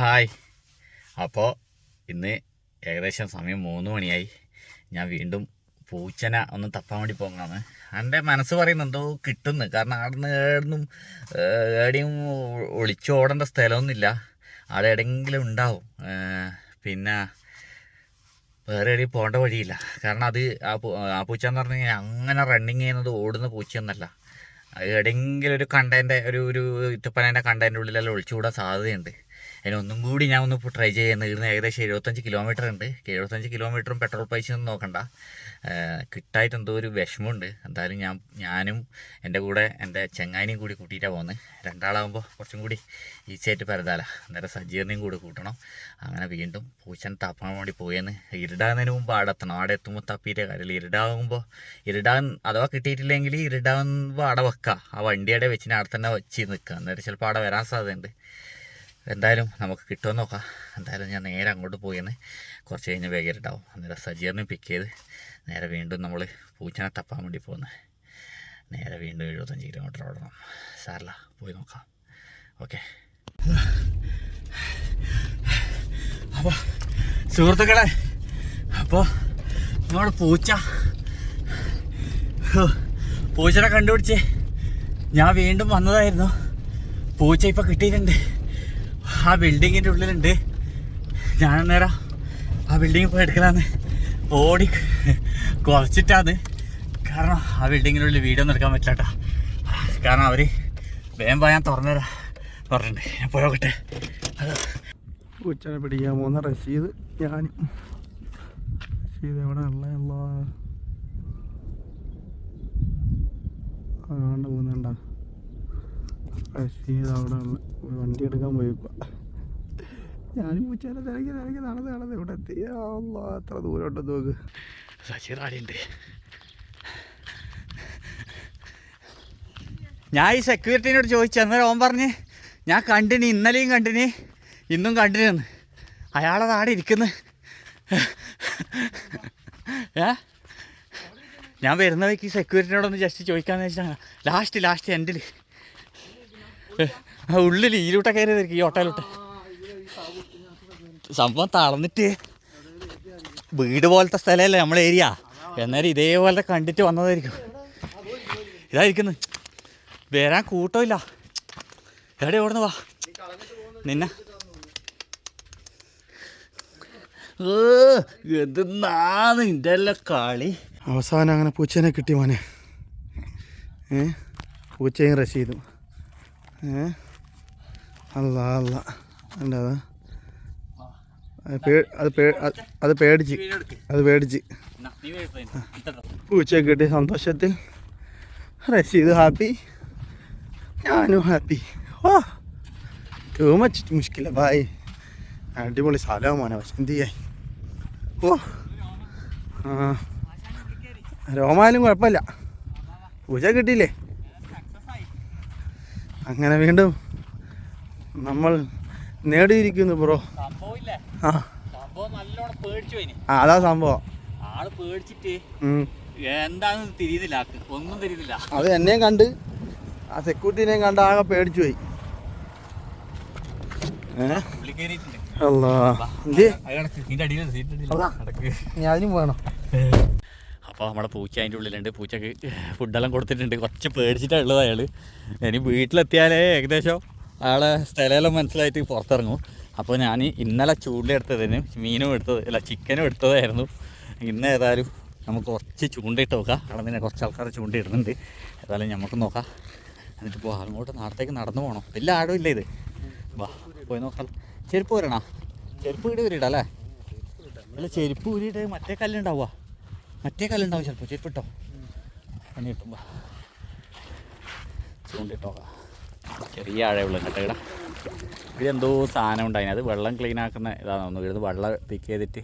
Hi. അപ്പോൾ ഇന്ന് ഏകദേശം സമയം 3 മണിയായി. ഞാൻ വീണ്ടും പൂച്ചനെ ഒന്ന് തപ്പാൻ വേണ്ടി പോകുന്നതാണ്. എൻ്റെ മനസ്സ് പറയുന്നുണ്ടോ കിട്ടുന്നു. കാരണം അവിടെ നിന്ന് എവിടെയും ഒളിച്ചോടേണ്ട സ്ഥലമൊന്നുമില്ല. അവിടെ എവിടെയെങ്കിലും ഉണ്ടാവും. പിന്നെ വേറെ എവിടെയും പോകേണ്ട വഴിയില്ല. കാരണം അത് ആ പൂച്ച എന്ന് പറഞ്ഞു കഴിഞ്ഞാൽ അങ്ങനെ റണ്ണിങ് ചെയ്യുന്നത് ഓടുന്ന പൂച്ചയൊന്നല്ല. അത് എവിടെയെങ്കിലും ഒരു കണ്ടതിൻ്റെ ഒരു ഇത്തപ്പനേൻ്റെ കണ്ടതിൻ്റെ ഉള്ളിലെല്ലാം ഒളിച്ചുകൂടാൻ സാധ്യതയുണ്ട്. അതിനൊന്നും കൂടി ഞാൻ ഒന്ന് ട്രൈ ചെയ്യുന്നത്. ഇവിടുന്ന് ഏകദേശം 75 കിലോമീറ്റർ ഉണ്ട്. 75 കിലോമീറ്ററും പെട്രോൾ പൈസ ഒന്നും നോക്കണ്ട. കിട്ടായിട്ട് എന്തോ ഒരു വിഷമമുണ്ട്. എന്തായാലും ഞാനും എൻ്റെ കൂടെ എൻ്റെ ചങ്ങായിനെയും കൂടി കൂട്ടിയിട്ടാണ് പോകുന്നത്. രണ്ടാളാകുമ്പോൾ കുറച്ചും കൂടി ഈസിയായിട്ട് പരതാല. അന്നേരം സജീറിനെയും കൂടി കൂട്ടണം. അങ്ങനെ വീണ്ടും പൂച്ചനെ തപ്പാൻ വേണ്ടി പോയെന്ന്. ഇരുടാകുന്നതിന് മുമ്പ് അവിടെ എത്തണം. അവിടെ എത്തുമ്പോൾ തപ്പിയിട്ടേ കാര്യമില്ല. ഇരുടാൻ അഥവാ കിട്ടിയിട്ടില്ലെങ്കിൽ ഇരുടാകുമ്പോൾ അവിടെ വെക്കുക. ആ വണ്ടിയുടെ വെച്ചിന് അവിടെ തന്നെ വെച്ച് നിൽക്കുക. അന്നേരം ചിലപ്പോൾ അവിടെ വരാൻ സാധ്യതയുണ്ട്. എന്തായാലും നമുക്ക് കിട്ടുമെന്ന് നോക്കാം. എന്തായാലും ഞാൻ നേരെ അങ്ങോട്ട് പോയെന്ന്. കുറച്ച് കഴിഞ്ഞ് വേഗം അന്നേരം സജീറിനെ പിക്ക് ചെയ്ത് നേരെ വീണ്ടും നമ്മൾ പൂച്ചനെ തപ്പാൻ വേണ്ടി പോകുന്നത്. നേരെ വീണ്ടും 75 കിലോമീറ്റർ ഓടണം. സാറില്ല, പോയി നോക്കാം. ഓക്കെ. അപ്പോൾ സുഹൃത്തുക്കളെ, അപ്പോൾ നമ്മൾ പൂച്ചനെ കണ്ടുപിടിച്ച് ഞാൻ വീണ്ടും വന്നതായിരുന്നു. പൂച്ച ഇപ്പോൾ കിട്ടിയിട്ടുണ്ട്. ആ ബിൽഡിങ്ങിൻ്റെ ഉള്ളിലുണ്ട്. ഞാൻ നേരം ആ ബിൽഡിങ്ങിൽ പോയി എടുക്കലാന്ന് ഓടി കുറച്ചിട്ടാന്ന്. കാരണം ആ ബിൽഡിങ്ങിൻ്റെ ഉള്ളിൽ വീഡിയോ ഒന്നും എടുക്കാൻ പറ്റില്ല കേട്ടോ. കാരണം അവർ വേഗം പോയാൻ തുറന്നുതരാം പറഞ്ഞിട്ടുണ്ട്. ഞാൻ പോയോട്ടെ. പൂച്ചനെ പിടിക്കാൻ പോകുന്ന റഷീദ് ഞാനും. റഷീദ് എവിടെ ഉള്ള ആണ്ട് പോകുന്നുണ്ടോ? റഷീദ് അവിടെ ഉള്ള വണ്ടി എടുക്കാൻ പോയിക്കുക. ഞാനും പൂച്ചേനെ തിരക്കി നടന്ന് ഇവിടെ എത്തി. അത്ര ദൂരോട്ട് നോക്ക്. സച്ചിറാടിയുണ്ട്. ഞാൻ ഈ സെക്യൂരിറ്റീനോട് ചോദിച്ചു. അന്നേരം ഓൻ പറഞ്ഞ് ഞാൻ കണ്ടിന്, ഇന്നലെയും കണ്ടിന്, ഇന്നും കണ്ടിന്. അയാളത് ആടെ ഇരിക്കുന്നു. ഞാൻ വരുന്ന വഴിക്ക് സെക്യൂരിറ്റിനോടൊന്ന് ജസ്റ്റ് ചോദിക്കാമെന്ന് വെച്ചാൽ ലാസ്റ്റ് എൻഡിൽ ഉള്ളിൽ ഈലൂട്ട കയറിയതായിരിക്കും. ഈ ഓട്ടയിലോട്ട് സംഭവം തളർന്നിട്ട് വീട് പോലത്തെ സ്ഥലമല്ലേ നമ്മളെ ഏരിയ. എന്നാലും ഇതേപോലെ കണ്ടിട്ട് വന്നതായിരിക്കും. ഇതായിരിക്കുന്നു. വരാൻ കൂട്ടമില്ല. എവിടെ ഓടുന്നു? വാ നിന്നെ എന്നാന്ന് എൻ്റെ എല്ലാം കളി. അവസാനം അങ്ങനെ പൂച്ചേനെ കിട്ടി മോനെ. പൂച്ചയും റഷീദും. അല്ല എന്താ അത് പേടിച്ച് പൂച്ചയെ കിട്ടിയ സന്തോഷത്തിൽ റഷീദ് ഹാപ്പി, ഞാനും ഹാപ്പി. ഓ ടൂ മച്ച് മുഷ്കില ബായ്. അടിപൊളി സ്ഥലമാണ് മോനെ. പക്ഷെ എന്ത് ചെയ്യാൻ? ഓ രോമായാലും കുഴപ്പമില്ല. പൂച്ച കിട്ടിയില്ലേ? അങ്ങനെ വീണ്ടും നമ്മൾ നേടിയിരിക്കുന്നു ബ്രോ. അതാ സംഭവം. ആള് പേടിച്ചിട്ട് എന്താണെന്ന് തിരിയുന്നില്ല, ഒന്നും തിരിയുന്നില്ല. അത് എന്നെയും കണ്ട് ആ സെക്യൂരിറ്റിനെയും കണ്ട് ആകെ പേടിച്ചു പോയി. ഞാനും വേണം. അപ്പോൾ നമ്മുടെ പൂച്ച അതിൻ്റെ ഉള്ളിലുണ്ട്. പൂച്ചക്ക് ഫുഡെല്ലാം കൊടുത്തിട്ടുണ്ട്. കുറച്ച് പേടിച്ചിട്ടാണ് ഉള്ളത് അയാൾ. ഇനി വീട്ടിലെത്തിയാലേ ഏകദേശം അയാളെ സ്ഥലമെല്ലാം മനസ്സിലായിട്ട് പുറത്തിറങ്ങും. അപ്പോൾ ഞാൻ ഇന്നലെ ചൂണ്ടിലെടുത്തതിന് ചിക്കനും എടുത്തതായിരുന്നു. ഇന്ന് ഏതായാലും നമുക്ക് കുറച്ച് ചൂണ്ടയിട്ട് നോക്കാം. അവിടെ നിന്ന് കുറച്ച് ആൾക്കാർ ചൂണ്ടയിടുന്നുണ്ട്. ഏതായാലും നമുക്ക് നോക്കാം. എന്നിട്ട് ഇപ്പോൾ അങ്ങോട്ട് നാളത്തേക്ക് നടന്നു പോകണം. വലിയ ആഴം ഇല്ല ഇത്. വാ പോയി നോക്കാം. ചെരുപ്പ് വരണോ? ചെരുപ്പ് വീട് വരിടാ അല്ലേ? അല്ല ചെരുപ്പ് ഊരിയിട്ട് മറ്റേ കല്ലുണ്ടാവുക. ചിലപ്പോൾ ചെരുപ്പിട്ടോ പണി കിട്ടുമ്പോൾ ചൂണ്ടിട്ടോക്കാം. ചെറിയ ആഴമുള്ള കേട്ടോ. ഇവിടെ എന്തോ സാധനം ഉണ്ടായിന്. അത് വെള്ളം ക്ലീൻ ആക്കുന്ന ഇതാണെന്ന് തോന്നുന്നു. ഇവിടുന്ന് വെള്ളം പിക്ക് ചെയ്തിട്ട്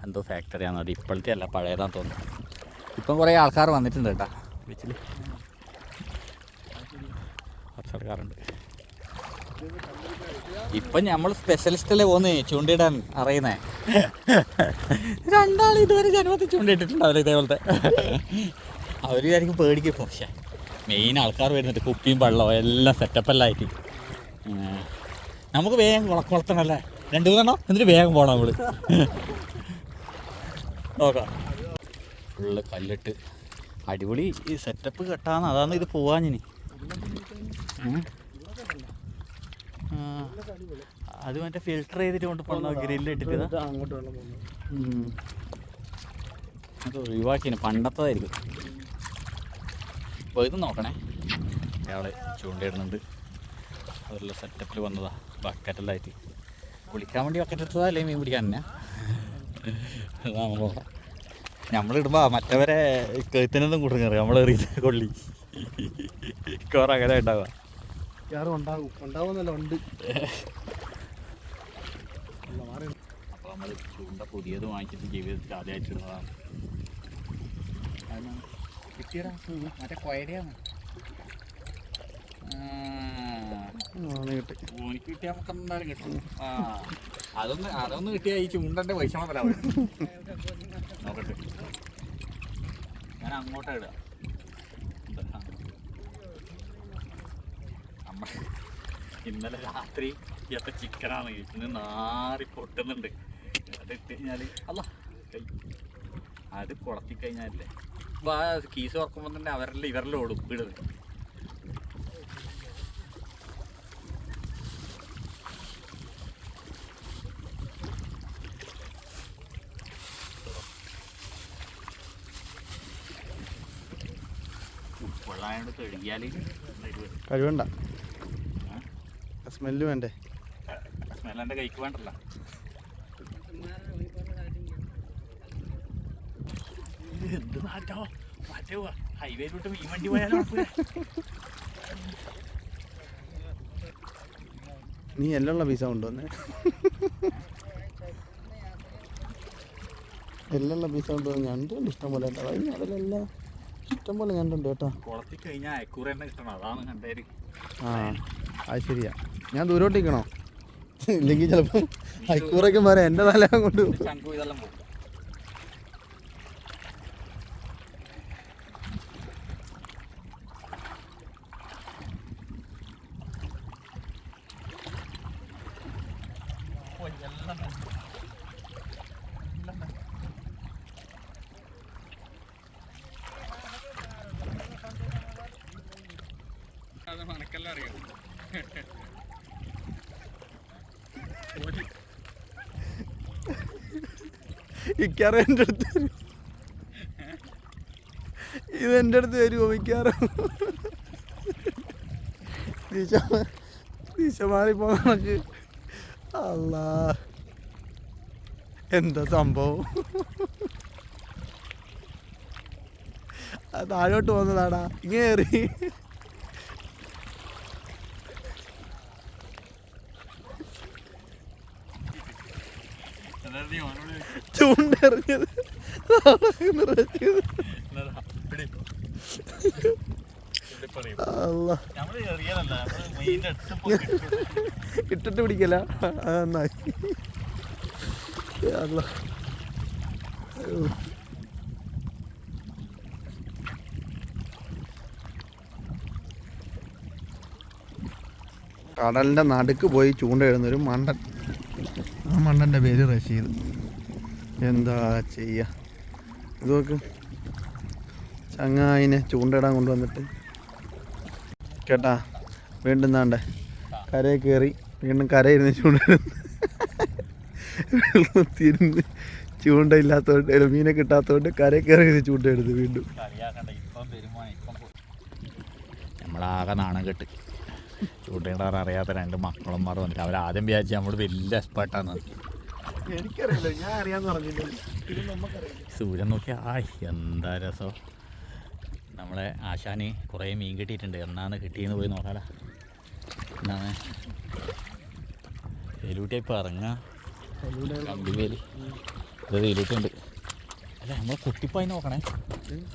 എന്തോ ഫാക്ടറിയാണ്. അത് ഇപ്പോഴത്തെ അല്ല, പഴയതാണെന്ന് തോന്നുന്നു. ഇപ്പം കുറേ ആൾക്കാർ വന്നിട്ടുണ്ട് കേട്ടോ ബീച്ചിൽ. കുറച്ച് ആൾക്കാരുണ്ട്. ഇപ്പം നമ്മൾ സ്പെഷ്യലിസ്റ്റല്ലേ പോന്ന് ചൂണ്ടിടാൻ അറിയുന്നേ. രണ്ടാൾ ഇതുവരെ ജന്മത്തിൽ ചൂണ്ടിട്ടിട്ടുണ്ടാവില്ല ഇതേപോലത്തെ. അവർ വിചാരിക്കും പേടിക്കും. പക്ഷേ മെയിൻ ആൾക്കാർ വരുന്നുണ്ട്. കുപ്പിയും വെള്ളവും എല്ലാം സെറ്റപ്പെല്ലാം ആയിട്ട്. നമുക്ക് വേഗം കുളത്തണല്ലേ 2-3 എന്നിട്ട് വേഗം പോകണം നമ്മൾ. നോക്കാം. ഫുള്ള് കല്ലിട്ട് അടിപൊളി ഈ സെറ്റപ്പ് കെട്ടാന്ന്. അതാണ് ഇത് പോവാഞ്ഞിനി. അത് മറ്റേ ഫിൽട്ടർ ചെയ്തിട്ട് കൊണ്ട് പോകണ ഗ്രില്ലിട്ടിട്ട് അത് ഒഴിവാക്കിന്. പണ്ടത്തതായിരിക്കും. അപ്പോൾ ഇത് നോക്കണേ. അയാൾ ചൂണ്ടയിടുന്നുണ്ട്. അതുള്ള സെറ്റപ്പിൽ വന്നതാ. ബക്കറ്റെല്ലാം ആയിട്ട് കുളിക്കാൻ വേണ്ടി ബക്കറ്റ് എടുത്തതാ അല്ലെങ്കിൽ മീൻ പിടിക്കാൻ തന്നെ. നമ്മളിടുമ്പോൾ മറ്റവരെ കഴുത്തിനൊന്നും കുടുങ്ങറി നമ്മളെറിയത് കൊള്ളി കുറെ അങ്ങനെ ഉണ്ടാവുക. അപ്പോൾ നമ്മൾ ചൂണ്ട പുതിയത് വാങ്ങിച്ചിട്ട് ജീവിതത്തിൽ ആദ്യമായിട്ടിടുന്നതാണ്. കിട്ടിയടാ മറ്റേ കൊയരയാണ്. ഓനിക്ക് കിട്ടിയാൽ നമുക്ക് എന്തായാലും കിട്ടും. അതൊന്ന് കിട്ടിയാൽ ഈ ചൂണ്ടൻ്റെ പൈസ മുതലാവും. നോക്കട്ടെ, ഞാൻ അങ്ങോട്ടാ ഇടുക. നമ്മൾ ഇന്നലെ രാത്രി എത്ര ചിക്കനാണ് ഇന്ന് നാറി പൊട്ടുന്നുണ്ട്. അത് ഇട്ട് കഴിഞ്ഞാൽ അല്ല അത് കുളത്തിക്കഴിഞ്ഞാലല്ലേ കീസ് തുറക്കുമ്പോൾ തന്നെ അവരെല്ലാം ഇവരെല്ലാം ഓടും ഇടുന്നത്. വെള്ളമായോണ്ട് കഴുകിയാൽ കഴിവണ്ട, സ്മെല്ല് വേണ്ടേ? സ്മെല്ലെൻ്റെ കൈക്ക് വേണ്ടല്ലോ. എന്ത് നാറ്റോ മറ്റേ ഹൈവേയിലോട്ട് മീൻ വണ്ടി പോയാലോ. നീ എല്ലാം പീസ കൊണ്ടുവന്നേ. എല്ലാം പീസ കൊണ്ടുവന്ന് ഞണ്ടുണ്ട് ഇഷ്ടം പോലെ കേട്ടോ. അതിലെല്ലാം ഇഷ്ടം പോലെ ഞണ്ടുണ്ട് കേട്ടോ. കുളത്തിൽ കഴിഞ്ഞാൽ അയക്കൂറ തന്നെ കിട്ടണം. അതാണ് കണ്ടേര്. ആ അത് ശരിയാ. ഞാൻ ദൂരോട്ട് നിൽക്കണോ? ഇല്ലെങ്കിൽ ചിലപ്പോൾ അയക്കൂറയ്ക്ക് പറയാം എൻ്റെ തല കൊണ്ട് ചങ്കു ഇതെല്ലാം പോകും. അത് മണക്കെല്ലാം അറിയാം. മിക്കാറും എൻ്റെ അടുത്ത് വരും. ഇത് എൻ്റെ അടുത്ത് വരുമോ മിക്കാറും? ദിശ മാറിപ്പോ കണക്ക്. അല്ലാ എന്താ സംഭവം? അത് താഴോട്ട് പോകുന്നതാടാ. ഇങ്ങേറി ചൂണ്ടെറിഞ്ഞത് ഇട്ടിട്ട് പിടിക്കല. നന്നായി. കടലിൻ്റെ നടുക്ക് പോയി ചൂണ്ടയിടുന്നൊരു മണ്ടൻ. ആ മണ്ടൻ്റെ പേര് റഷീദ്. എന്താ ചെയ്യുക? ഇത് നോക്ക്, ചങ്ങായിനെ ചൂണ്ടയിടാൻ കൊണ്ടുവന്നിട്ട് കേട്ടാ വീണ്ടും താണ്ടെ കരയിൽ കയറി വീണ്ടും കരയിരുന്ന് ചൂണ്ടയിടുന്നു. തിരിഞ്ഞ് ചൂണ്ടയില്ലാത്തതുകൊണ്ട് മീനെ കിട്ടാത്തതുകൊണ്ട് കരയിൽ കയറി ചൂണ്ടയിടുന്നു വീണ്ടും. നമ്മളാകെ നാണം കെട്ട് ചൂണ്ടയിടാൻ അറിയാത്ത 2 മക്കളന്മാർ വന്നിട്ട് അവരാദ്യം വിചാരിച്ചു നമ്മൾ വലിയ എക്സ്പേർട്ടാണ്. എനിക്കറിയില്ല, ഞാൻ അറിയാന്ന് പറഞ്ഞില്ല. സൂര്യൻ നോക്കിയാ എന്താ രസം. നമ്മളെ ആശാന് കുറേ മീൻ കിട്ടിയിട്ടുണ്ട്. എന്നാണ് കിട്ടിയെന്ന് പോയി നോക്കാലോ. എന്നാണ് വേലൂട്ടി ഇപ്പോൾ ഇറങ്ങാം. കമ്പിവേലി ഇത് വേലൂട്ടുണ്ട്. അല്ല നമ്മൾ കൊത്തിപ്പായി നോക്കണേ.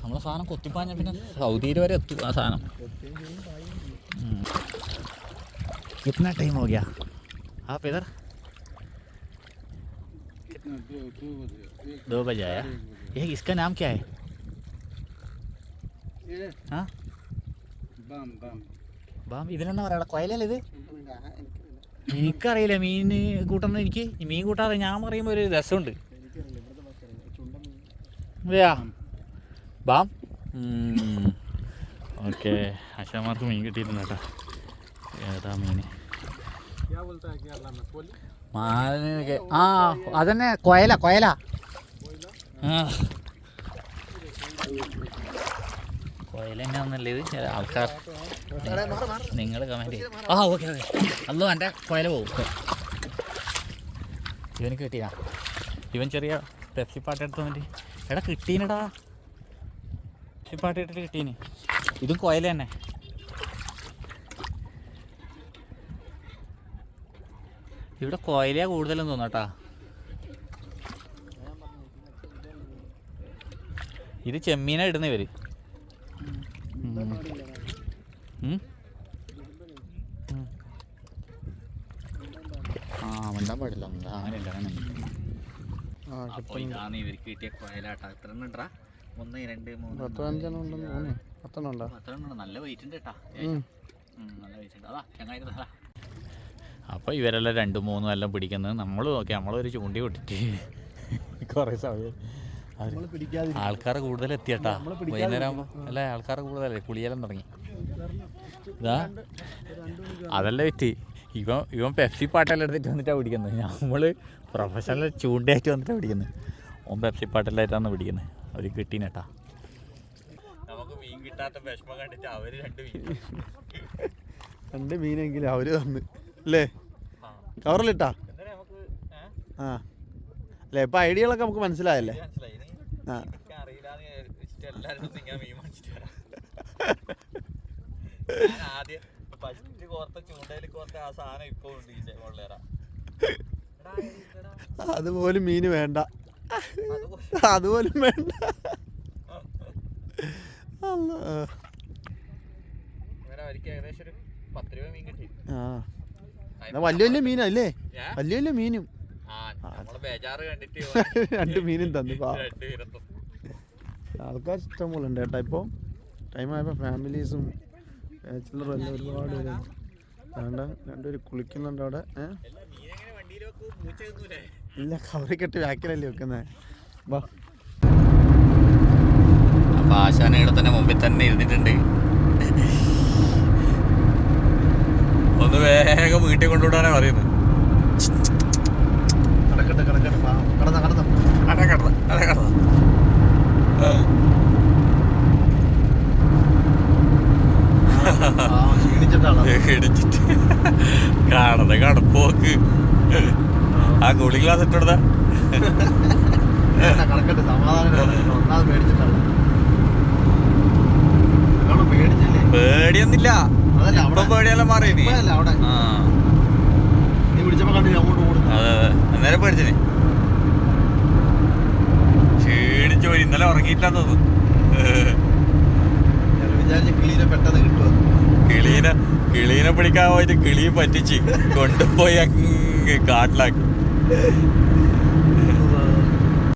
നമ്മളെ സാധനം കൊത്തിപ്പാഞ്ഞാൽ പിന്നെ സൗദിയിൽ വരെ എത്തും ആ സാധനം. कितना टाइम हो गया आप इधर? 2 बजे आया. ये इसका नाम क्या है? हाँ ബാം ഇതിനെന്നാ പറയാ കൊയലല്ലേ ഇത്? എനിക്കറിയില്ല മീൻ കൂട്ടുന്നത്. എനിക്ക് മീൻ കൂട്ടാതെ ഞാൻ പറയുമ്പോൾ ഒരു രസമുണ്ട്. അതെയാ ബാം. ഓക്കെ, ആശാമാർക്ക് മീൻ കിട്ടിയിരുന്നു കേട്ടോ. ഏതാ മീൻ? മാലിനൊക്കെ ആ അതന്നെ, കൊയല കൊയല. കൊയല തന്നെ ഒന്നല്ലേ ഇത്? ആൾക്കാർ നിങ്ങൾ കമൻറ്റ് ചെയ്യും. ആ ഓക്കെ ഓക്കെ. അല്ലോ എൻ്റെ കൊയല പോകും. ഇവന് കിട്ടിയാ? ഇവൻ ചെറിയ പെപ്സി പാട്ട് എടുത്ത് വന്നിട്ട് എടാ കിട്ടീനടാ, പെപ്സി പാട്ട് ഇട്ടിട്ട് കിട്ടീന്. ഇതും കൊയല തന്നെ. ഇവിടെ കൊയലയാ കൂടുതലെന്ന് തോന്നാട്ടാ. ഇത് ചെമ്മീനാ ഇടുന്ന ഇവര്. ആ മിണ്ടാൻ പാടില്ല. അങ്ങനെയല്ല അങ്ങനെ. അപ്പോൾ ഇതാണ് ഇവർക്ക് കിട്ടിയ കൊയലാട്ടാ. എത്ര എണ്ണ? 1 2 3 10 നല്ല വെയിറ്റ് ഉണ്ട് കേട്ടാ. നല്ല വെയിറ്റ് ഉണ്ട്. അതാ ചങ്ങായി. അപ്പോൾ ഇവരെല്ലാം 2 3 എല്ലാം പിടിക്കുന്നത്. നമ്മൾ നോക്കി നമ്മളൊരു ചൂണ്ടി വിട്ടിട്ട് കുറേ സമയം ആൾക്കാരെ കൂടുതൽ എത്തിയട്ടാ. വൈകുന്നേരം ആകുമ്പോൾ അല്ലേ ആൾക്കാരെ കൂടുതലല്ലേ, കുളിയെല്ലാം തുടങ്ങി. ഇതാ അതല്ല വെറ്റി. ഇവൻ പെപ്സി പാട്ടെല്ലാം എടുത്തിട്ട് വന്നിട്ടാണ് പിടിക്കുന്നത്. നമ്മൾ പ്രൊഫഷണൽ ചൂണ്ടയായിട്ട് വന്നിട്ടാണ് പിടിക്കുന്നത്. ഓൻ പെപ്സി പാട്ടെല്ലായിട്ടാണ് പിടിക്കുന്നത്. അവർ കിട്ടീനട്ടാ. നമുക്ക് മീൻ കിട്ടാത്ത വിഷമം കണ്ടിട്ട് അവർ 2 മീനെങ്കിലും അവർ തന്ന് അല്ലേ? കവറിലിട്ടാ? ആ അല്ലേ, ഇപ്പം ഐഡിയകളൊക്കെ നമുക്ക് മനസ്സിലായല്ലേ? ആ അതുപോലും മീന് വേണ്ട, അതുപോലും വേണ്ട. ആ വലിയ വലിയ മീനല്ലേ? വലിയ വലിയ മീനും 2 മീനും തന്നു. ആൾക്കാർ ഇഷ്ടം പോലെ ഉണ്ട് കേട്ടോ. ഇപ്പോൾ ടൈമായപ്പോൾ ഫാമിലീസും ബാച്ചിലറും എല്ലാം ഒരുപാട് പേര്. അതുകൊണ്ട് 2 പേര് കുളിക്കുന്നുണ്ട് അവിടെ. ഇല്ല, കവറി കെട്ടി വാക്കിലല്ലേ വെക്കുന്നത്. വാ. അപ്പോൾ ആശാന ഇവിടെ തന്നെ മുമ്പിൽ തന്നെ ഇരുന്നിട്ടുണ്ട്. ഒന്ന് വേഗം വീട്ടിൽ കൊണ്ടുവിടാനാണ് പറയുന്നത്. കാണുന്ന കടപ്പോക്ക്. ആ കൂളിംഗ് ഗ്ലാസ് ഇട്ടെടുത്ത പേടിയൊന്നില്ല. ഇപ്പൊ പേടിയെല്ലാം മാറി. അതെ അതെ, അന്നേരം പേടിച്ചിന്. ക്ഷീണിച്ചു പോയി. ഇന്നലെ ഉറങ്ങിയിട്ടാന്ന് തോന്നുന്നു. കിളീനെ പിടിക്കാൻ പോയിട്ട് കിളിയെ പറ്റിച്ച് കൊണ്ടുപോയി അങ്ങ് കാട്ടിലാക്കി.